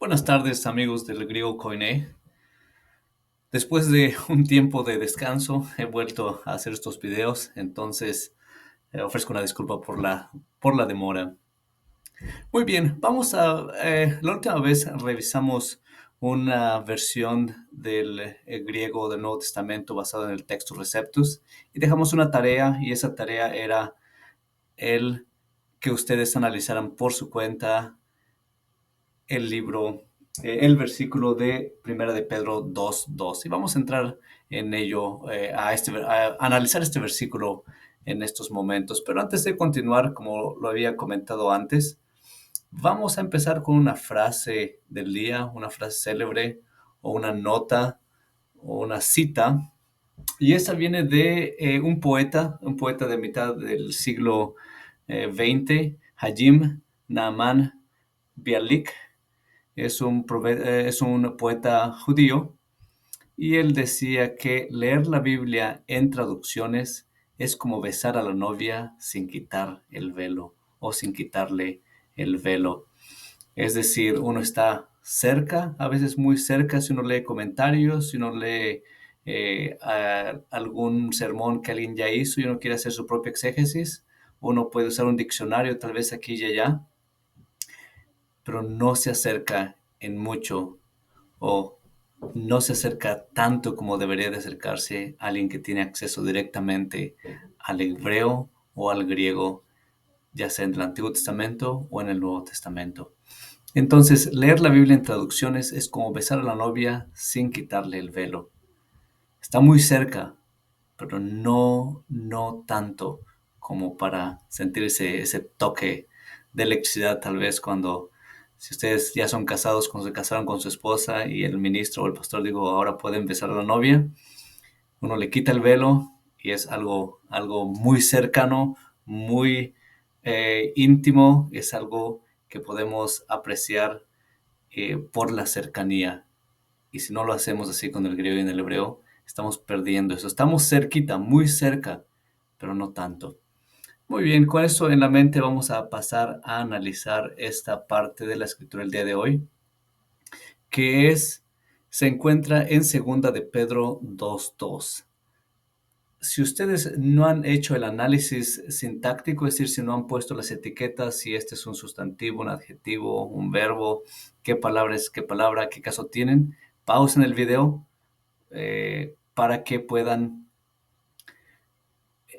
Buenas tardes, amigos del griego Koiné. Después de un tiempo de descanso, he vuelto a hacer estos videos, entonces ofrezco una disculpa por la demora. Muy bien, la última vez revisamos una versión del griego del Nuevo Testamento basada en el Textus Receptus y dejamos una tarea, y esa tarea era el que ustedes analizaran por su cuenta el libro, el versículo de Primera de Pedro 2:2. Y vamos a entrar en ello, a analizar este versículo en estos momentos. Pero antes de continuar, como lo había comentado antes, vamos a empezar con una frase del día, una frase célebre o una nota o una cita. Y esta viene de un poeta de mitad del siglo XX, Hayim Naaman Bialik. Es un poeta judío, y él decía que leer la Biblia en traducciones es como besar a la novia sin quitar el velo o sin quitarle el velo. Es decir, uno está cerca, a veces muy cerca, si uno lee comentarios, si uno lee algún sermón que alguien ya hizo y uno quiere hacer su propia exégesis. Uno puede usar un diccionario tal vez aquí y allá, pero no se acerca en mucho, o no se acerca tanto como debería de acercarse alguien que tiene acceso directamente al hebreo o al griego, ya sea en el Antiguo Testamento o en el Nuevo Testamento. Entonces, leer la Biblia en traducciones es como besar a la novia sin quitarle el velo. Está muy cerca, pero no tanto como para sentir ese toque de electricidad, tal vez cuando, si ustedes ya son casados, cuando se casaron con su esposa y el ministro o el pastor dijo, ahora pueden besar a la novia, uno le quita el velo y es algo muy cercano, muy íntimo, es algo que podemos apreciar por la cercanía. Y si no lo hacemos así con el griego y en el hebreo, estamos perdiendo eso. Estamos cerquita, muy cerca, pero no tanto. Muy bien, con eso en la mente vamos a pasar a analizar esta parte de la escritura el día de hoy, se encuentra en segunda de Pedro 2:2. Si ustedes no han hecho el análisis sintáctico, es decir, si no han puesto las etiquetas, si este es un sustantivo, un adjetivo, un verbo, qué palabra es qué palabra, qué caso tienen, pausen el video para que puedan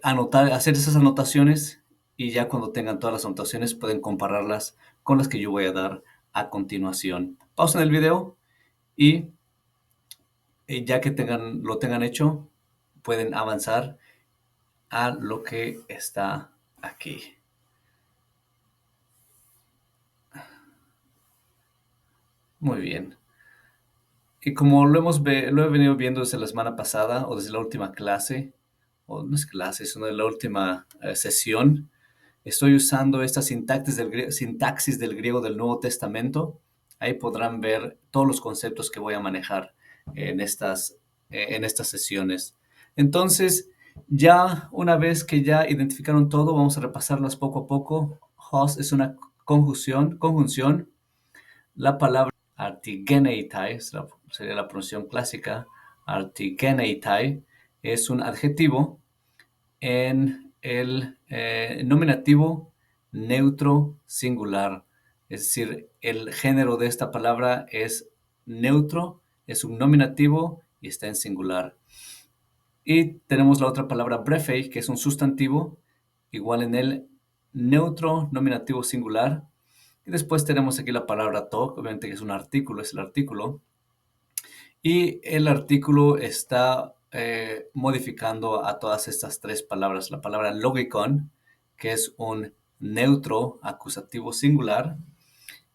hacer esas anotaciones, y ya cuando tengan todas las anotaciones pueden compararlas con las que yo voy a dar a continuación. Pausen el video y ya que lo tengan hecho, pueden avanzar a lo que está aquí. Muy bien. Y como lo he venido viendo desde la semana pasada o desde la última clase, o no es clase, sino de la última sesión, estoy usando esta sintaxis del griego del Nuevo Testamento. Ahí podrán ver todos los conceptos que voy a manejar en estas sesiones. Entonces, ya una vez que ya identificaron todo, vamos a repasarlas poco a poco. Hos es una conjunción. La palabra artigeneitai, sería la pronunciación clásica, artigeneitai, es un adjetivo en el nominativo neutro singular. Es decir, el género de esta palabra es neutro, es un nominativo y está en singular. Y tenemos la otra palabra brefei, que es un sustantivo, igual en el neutro nominativo singular. Y después tenemos aquí la palabra to, obviamente que es un artículo, es el artículo. Y el artículo está modificando a todas estas tres palabras. La palabra logikon, que es un neutro acusativo singular.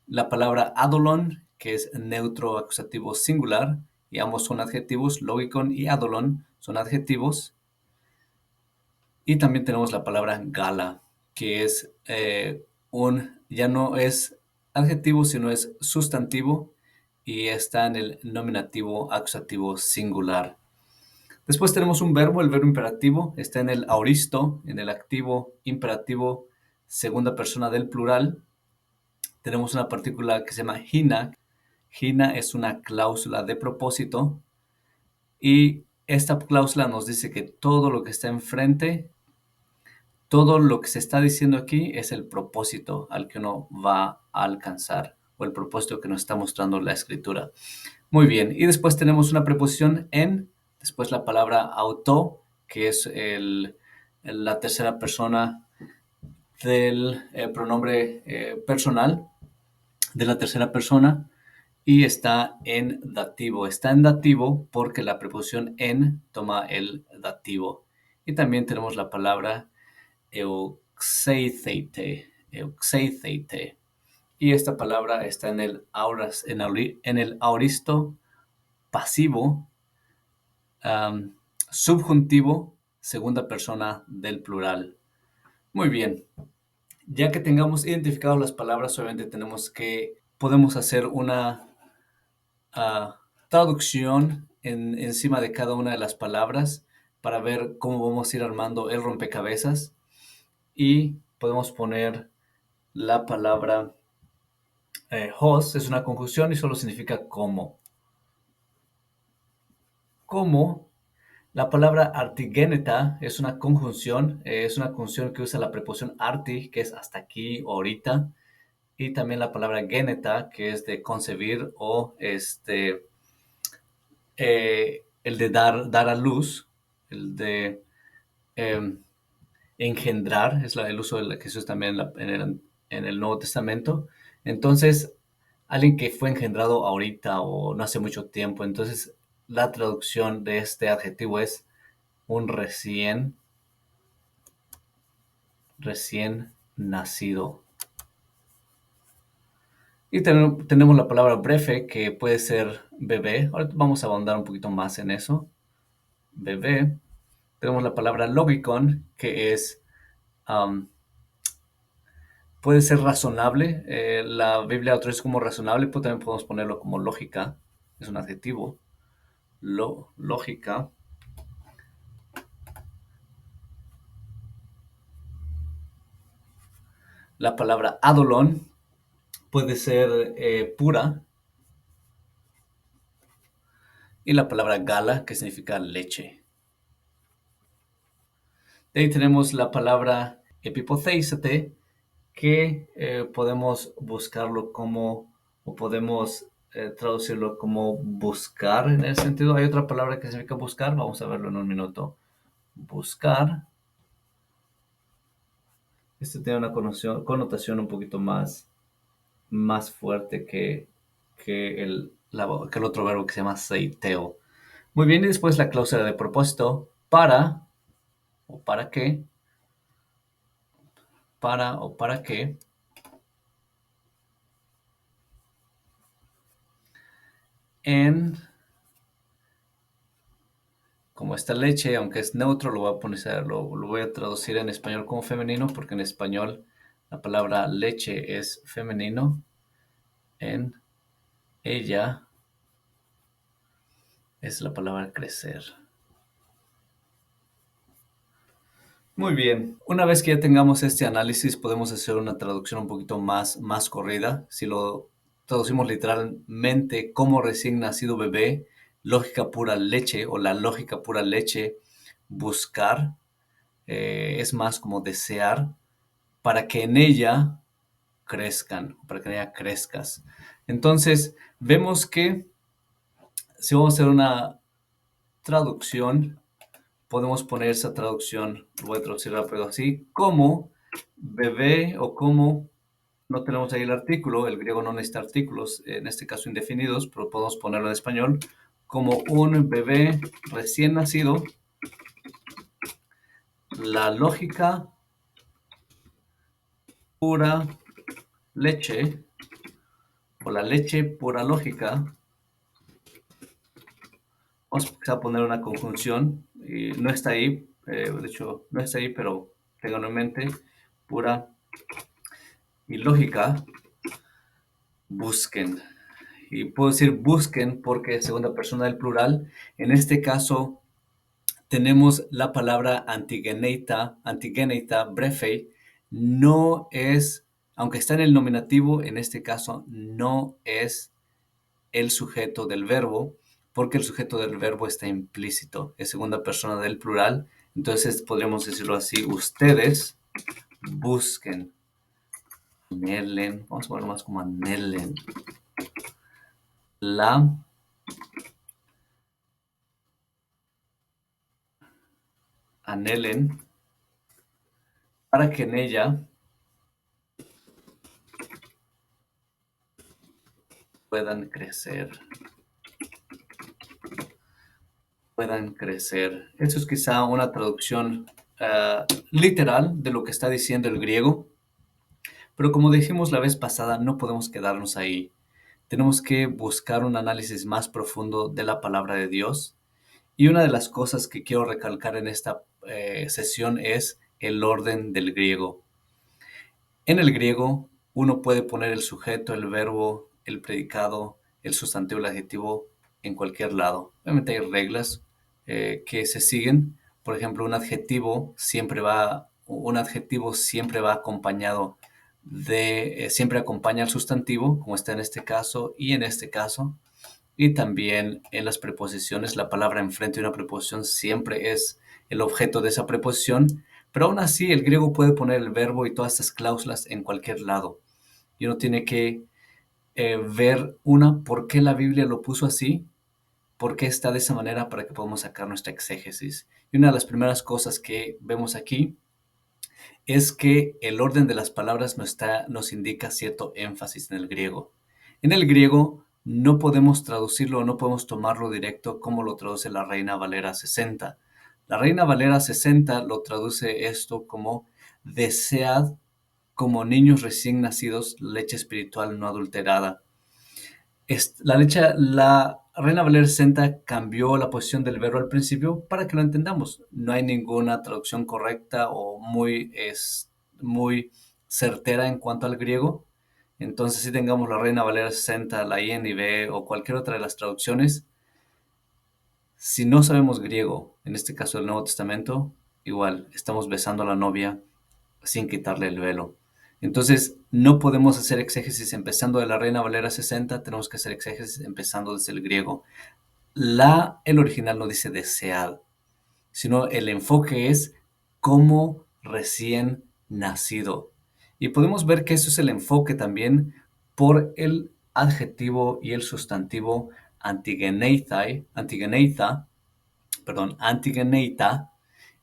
La palabra adolon, que es neutro acusativo singular. Y ambos son adjetivos, logikon y adolon son adjetivos. Y también tenemos la palabra gala, que es ya no es adjetivo, sino es sustantivo, y está en el nominativo acusativo singular. Después tenemos un verbo, el verbo imperativo, está en el aoristo, en el activo imperativo, segunda persona del plural. Tenemos una partícula que se llama hina, Gina es una cláusula de propósito y esta cláusula nos dice que todo lo que está enfrente, todo lo que se está diciendo aquí es el propósito al que uno va a alcanzar o el propósito que nos está mostrando la escritura. Muy bien, y después tenemos una preposición en, después la palabra auto, que es la tercera persona del pronombre personal, de la tercera persona, y está en dativo. Está en dativo porque la preposición en toma el dativo. Y también tenemos la palabra euxeithete, euxeithete. Y esta palabra está en el aoristo pasivo, am, subjuntivo, segunda persona del plural. Muy bien, ya que tengamos identificado las palabras, obviamente podemos hacer una traducción encima de cada una de las palabras para ver cómo vamos a ir armando el rompecabezas. Y podemos poner la palabra hos, es una conjunción y solo significa como. Como. La palabra artigéneta es una conjunción que usa la preposición arti, que es hasta aquí o ahorita, y también la palabra géneta, que es de concebir o el de dar a luz, el de eh, engendrar, es el uso de la que se usa también en el Nuevo Testamento. Entonces, alguien que fue engendrado ahorita o no hace mucho tiempo, entonces la traducción de este adjetivo es un recién nacido. Y tenemos la palabra brefe, que puede ser bebé. Ahora vamos a ahondar un poquito más en eso. Bebé. Tenemos la palabra logicon, que puede ser razonable. La Biblia lo traduce como razonable, pero también podemos ponerlo como lógica. Es un adjetivo. Lógica. La palabra adolon puede ser pura. Y la palabra gala, que significa leche. De ahí tenemos la palabra epipotheisate, que podemos buscarlo como, o podemos traducirlo como buscar en el sentido. Hay otra palabra que significa buscar, vamos a verlo en un minuto. Buscar. Este tiene una connotación un poquito más fuerte que el otro verbo que se llama seiteo. Muy bien, y después la cláusula de propósito, para o para qué, para o para qué. Como esta leche, aunque es neutro, lo voy a traducir en español como femenino, porque en español la palabra leche es femenino. En ella es la palabra crecer. Muy bien. Una vez que ya tengamos este análisis, podemos hacer una traducción un poquito más corrida. Si lo traducimos literalmente como recién nacido bebé, lógica pura leche o la lógica pura leche, buscar, es más como desear, para que en ella crezcan, para que en ella crezcas. Entonces, vemos que si vamos a hacer una traducción, podemos poner esa traducción, lo voy a traducir rápido así, como bebé o como, no tenemos ahí el artículo, el griego no necesita artículos, en este caso indefinidos, pero podemos ponerlo en español, como un bebé recién nacido, la lógica pura leche, o la leche pura lógica. Vamos a poner una conjunción, y no está ahí, de hecho no está ahí, pero tenganlo en mente, pura y lógica, busquen. Y puedo decir busquen porque es segunda persona del plural. En este caso tenemos la palabra antigeneita, brefe, no es, aunque está en el nominativo, en este caso no es el sujeto del verbo, porque el sujeto del verbo está implícito, es segunda persona del plural. Entonces podríamos decirlo así: ustedes busquen, anhelen, vamos a ponerlo más como anhelen, la anhelen para que en ella puedan crecer, puedan crecer. Eso es quizá una traducción literal de lo que está diciendo el griego, pero como dijimos la vez pasada, no podemos quedarnos ahí. Tenemos que buscar un análisis más profundo de la palabra de Dios. Y una de las cosas que quiero recalcar en esta sesión es el orden del griego. En el griego, uno puede poner el sujeto, el verbo, el predicado, el sustantivo, el adjetivo en cualquier lado. Obviamente hay reglas que se siguen. Por ejemplo, un adjetivo siempre va acompañado siempre acompaña al sustantivo, como está en este caso y en este caso. Y también en las preposiciones, la palabra enfrente de una preposición siempre es el objeto de esa preposición, pero aún así el griego puede poner el verbo y todas estas cláusulas en cualquier lado. Y uno tiene que ver por qué la Biblia lo puso así, por qué está de esa manera para que podamos sacar nuestra exégesis. Y una de las primeras cosas que vemos aquí es que el orden de las palabras nos indica cierto énfasis en el griego. En el griego no podemos traducirlo, no podemos tomarlo directo como lo traduce la Reina Valera 60. La Reina Valera 60 lo traduce esto como: desead como niños recién nacidos leche espiritual no adulterada. La Reina Valera 60 cambió la posición del verbo al principio para que lo entendamos. No hay ninguna traducción correcta o muy certera en cuanto al griego. Entonces, si tengamos la Reina Valera 60, la INV o cualquier otra de las traducciones, si no sabemos griego, en este caso del Nuevo Testamento, igual estamos besando a la novia sin quitarle el velo. Entonces, no podemos hacer exégesis empezando de la Reina Valera 60, tenemos que hacer exégesis empezando desde el griego. El original no dice desead, sino el enfoque es como recién nacido. Y podemos ver que eso es el enfoque también por el adjetivo y el sustantivo antigeneita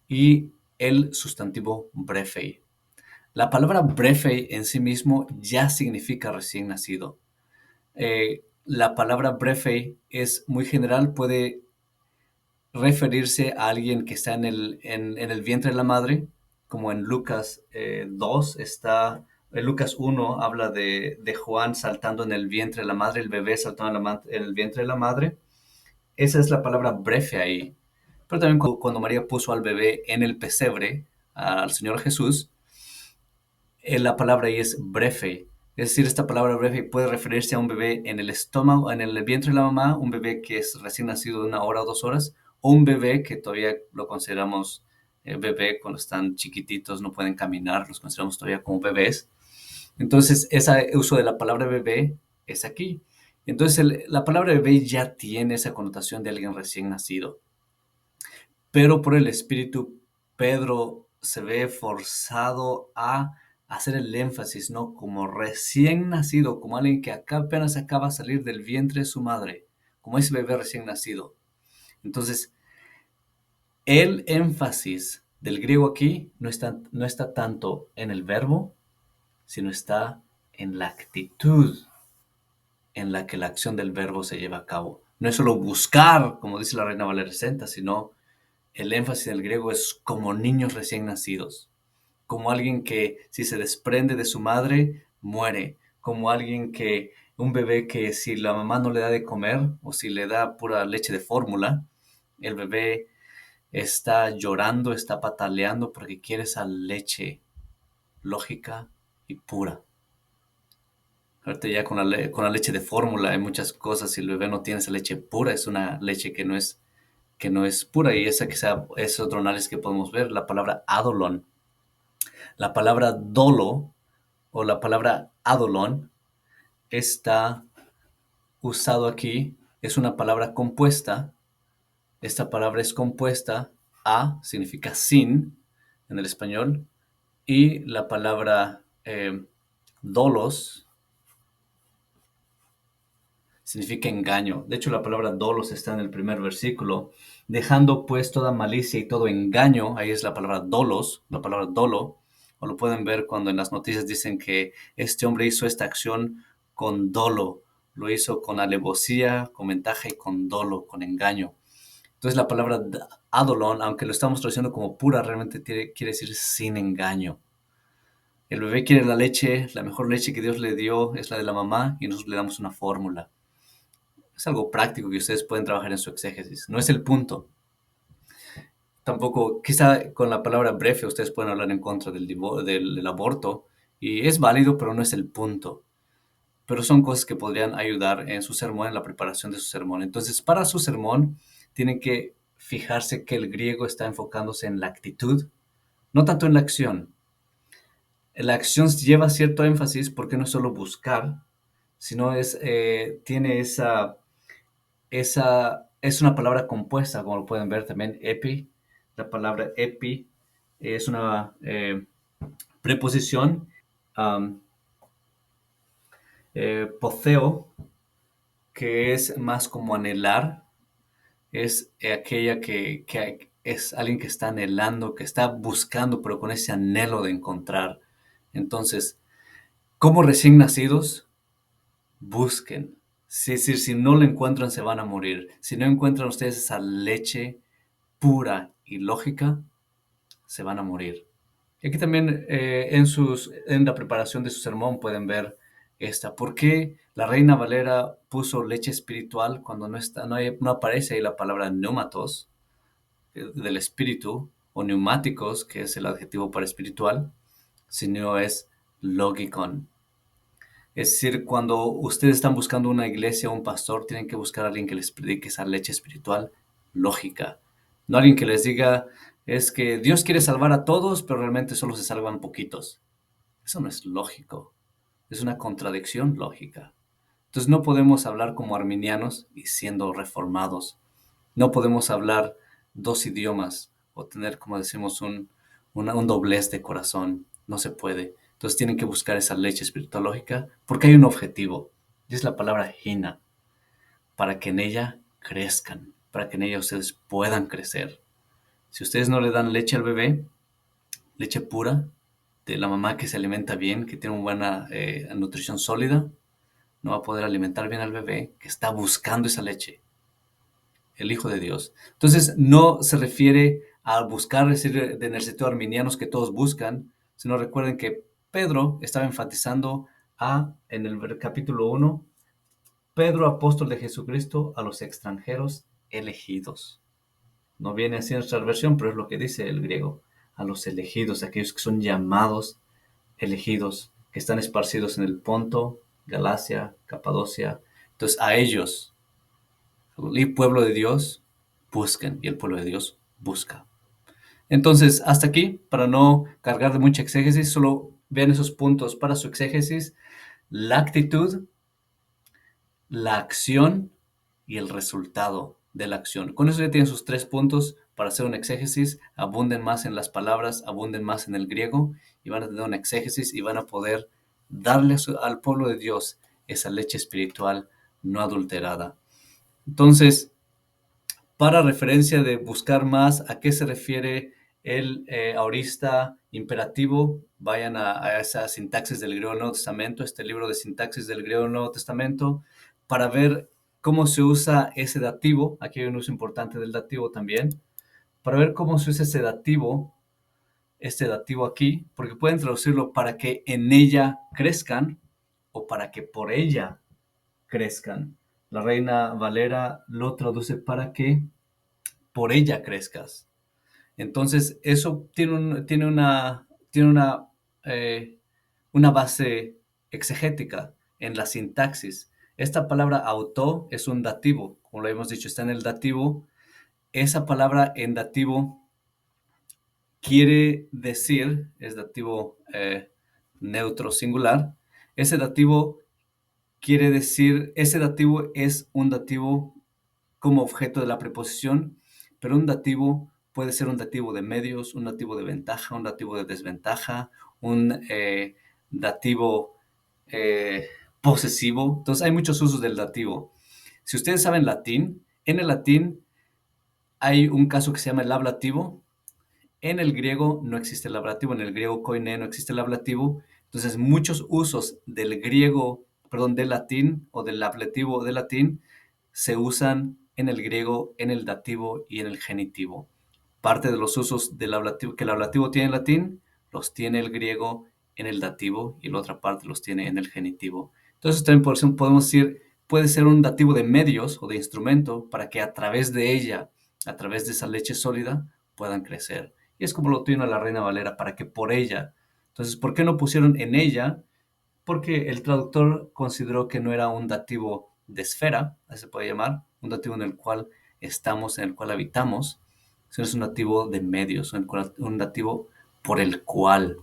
y el sustantivo brefei. La palabra brefei en sí mismo ya significa recién nacido. La palabra brefei es muy general, puede referirse a alguien que está en el vientre de la madre, como en Lucas 2 en Lucas 1 habla de Juan saltando en el vientre de la madre, el bebé saltando en el vientre de la madre. Esa es la palabra brefe ahí. Pero también cuando María puso al bebé en el pesebre, al Señor Jesús, la palabra ahí es brefe. Es decir, esta palabra brefe puede referirse a un bebé en el estómago, en el vientre de la mamá, un bebé que es recién nacido de 1 hora o 2 horas, o un bebé que todavía lo consideramos bebé cuando están chiquititos, no pueden caminar, los consideramos todavía como bebés. Entonces, ese uso de la palabra bebé es aquí. Entonces, la palabra bebé ya tiene esa connotación de alguien recién nacido. Pero por el Espíritu, Pedro se ve forzado a hacer el énfasis, ¿no? Como recién nacido, como alguien que acá apenas acaba de salir del vientre de su madre, como ese bebé recién nacido. Entonces, el énfasis del griego aquí no está tanto en el verbo, sino está en la actitud en la que la acción del verbo se lleva a cabo. No es solo buscar, como dice la Reina Valera 60, sino el énfasis del griego es como niños recién nacidos, como alguien que si se desprende de su madre, muere, como un bebé que si la mamá no le da de comer o si le da pura leche de fórmula, el bebé está llorando, está pataleando porque quiere esa leche lógica y pura. Ahorita ya con la leche de fórmula hay muchas cosas, si el bebé no tiene esa leche pura, es una leche que no es pura, y esa quizá es otro análisis que podemos ver, la palabra adolon. La palabra dolo o la palabra adolon está usado aquí es una palabra compuesta. Esta palabra es compuesta. A significa sin en el español. Y la palabra dolos significa engaño. De hecho, la palabra dolos está en el primer versículo. Dejando pues toda malicia y todo engaño, ahí es la palabra dolos, la palabra dolo. O lo pueden ver cuando en las noticias dicen que este hombre hizo esta acción con dolo. Lo hizo con alevosía, con ventaja y con dolo, con engaño. Entonces la palabra adolon, aunque lo estamos traduciendo como pura, realmente quiere decir sin engaño. El bebé quiere la leche, la mejor leche que Dios le dio es la de la mamá y nosotros le damos una fórmula. Es algo práctico que ustedes pueden trabajar en su exégesis. No es el punto. Tampoco, quizá con la palabra breve ustedes pueden hablar en contra del aborto y es válido, pero no es el punto. Pero son cosas que podrían ayudar en su sermón, en la preparación de su sermón. Entonces, para su sermón, tienen que fijarse que el griego está enfocándose en la actitud, no tanto en la acción. La acción lleva cierto énfasis porque no es solo buscar, sino tiene es una palabra compuesta, como lo pueden ver también, epi. La palabra epi es una preposición, um, poseo, que es más como anhelar, es aquella que es alguien que está anhelando, que está buscando, pero con ese anhelo de encontrar. Entonces, como recién nacidos, busquen. Es decir, si no lo encuentran, se van a morir. Si no encuentran ustedes esa leche pura y lógica, se van a morir. Y aquí también en la preparación de su sermón pueden ver ¿Por qué la Reina Valera puso leche espiritual cuando no aparece ahí la palabra pneumatos, del espíritu, o neumáticos, que es el adjetivo para espiritual, sino es logicon? Es decir, cuando ustedes están buscando una iglesia o un pastor, tienen que buscar a alguien que les predique esa leche espiritual lógica. No alguien que les diga, es que Dios quiere salvar a todos, pero realmente solo se salvan poquitos. Eso no es lógico. Es una contradicción lógica. Entonces no podemos hablar como arminianos y siendo reformados. No podemos hablar dos idiomas o tener, como decimos, un doblez de corazón. No se puede. Entonces tienen que buscar esa leche espiritualógica porque hay un objetivo. Y es la palabra hina, para que en ella crezcan, para que en ella ustedes puedan crecer. Si ustedes no le dan leche al bebé, leche pura, de la mamá que se alimenta bien, que tiene una buena nutrición sólida, no va a poder alimentar bien al bebé que está buscando esa leche, el Hijo de Dios. Entonces, no se refiere a buscar, decir, en el sentido arminianos que todos buscan, sino recuerden que Pedro estaba enfatizando en el capítulo 1, Pedro, apóstol de Jesucristo, a los extranjeros elegidos. No viene así en nuestra versión, pero es lo que dice el griego. A los elegidos, aquellos que son llamados elegidos, que están esparcidos en el Ponto, Galacia, Capadocia. Entonces, a ellos, el pueblo de Dios, busquen, y el pueblo de Dios busca. Entonces, hasta aquí, para no cargar de mucha exégesis, solo vean esos puntos para su exégesis: la actitud, la acción y el resultado de la acción. Con eso ya tienen sus 3 puntos para hacer un exégesis. Abunden más en las palabras, abunden más en el griego y van a tener un exégesis y van a poder darle al pueblo de Dios esa leche espiritual no adulterada. Entonces, para referencia de buscar más a qué se refiere el aorista imperativo, vayan a esa sintaxis del griego del Nuevo Testamento, este libro de sintaxis del griego del Nuevo Testamento, para ver cómo se usa ese dativo. Aquí hay un uso importante del dativo también, para ver cómo se usa ese dativo, este dativo aquí, porque pueden traducirlo para que en ella crezcan o para que por ella crezcan. La Reina Valera lo traduce para que por ella crezcas. Entonces, eso tiene una base exegética en la sintaxis. Esta palabra auto es un dativo, como lo hemos dicho, está en el dativo. Esa palabra en dativo quiere decir, es dativo neutro singular, ese dativo quiere decir, ese dativo es un dativo como objeto de la preposición, pero un dativo puede ser un dativo de medios, un dativo de ventaja, un dativo de desventaja, un dativo posesivo. Entonces hay muchos usos del dativo. Si ustedes saben latín, en el latín hay un caso que se llama el ablativo. En el griego no existe el ablativo, en el griego koiné no existe el ablativo. Entonces muchos usos del griego, perdón, del latín o del ablativo del latín se usan en el griego, en el dativo y en el genitivo. Parte de los usos del ablativo, que el ablativo tiene en latín, los tiene el griego en el dativo y la otra parte los tiene en el genitivo. Entonces también por eso podemos decir, puede ser un dativo de medios o de instrumento para que a través de ella, a través de esa leche sólida, puedan crecer. Y es como lo tiene la Reina Valera, para que por ella. Entonces, ¿por qué no pusieron en ella? Porque el traductor consideró que no era un dativo de esfera, así se puede llamar, un dativo en el cual estamos, en el cual habitamos, sino es un dativo de medios, un dativo por el cual.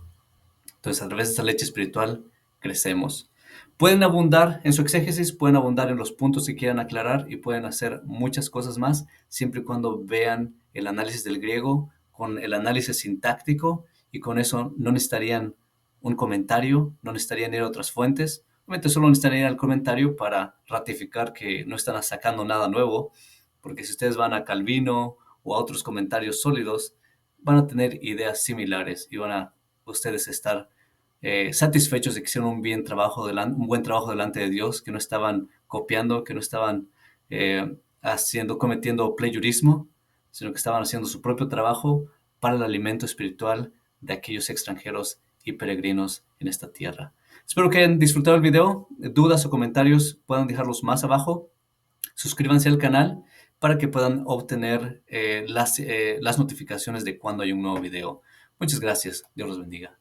Entonces, a través de esa leche espiritual crecemos. Pueden abundar en su exégesis, pueden abundar en los puntos que quieran aclarar y pueden hacer muchas cosas más, siempre y cuando vean el análisis del griego con el análisis sintáctico, y con eso no necesitarían un comentario, no necesitarían ir a otras fuentes, obviamente solo necesitarían ir al comentario para ratificar que no están sacando nada nuevo, porque si ustedes van a Calvino o a otros comentarios sólidos, van a tener ideas similares y van a ustedes estar satisfechos de que hicieron un buen trabajo delante de Dios, que no estaban copiando, que no estaban cometiendo plagiarismo, sino que estaban haciendo su propio trabajo para el alimento espiritual de aquellos extranjeros y peregrinos en esta tierra. Espero que hayan disfrutado el video. Dudas o comentarios puedan dejarlos más abajo. Suscríbanse al canal para que puedan obtener las notificaciones de cuando hay un nuevo video. Muchas gracias. Dios los bendiga.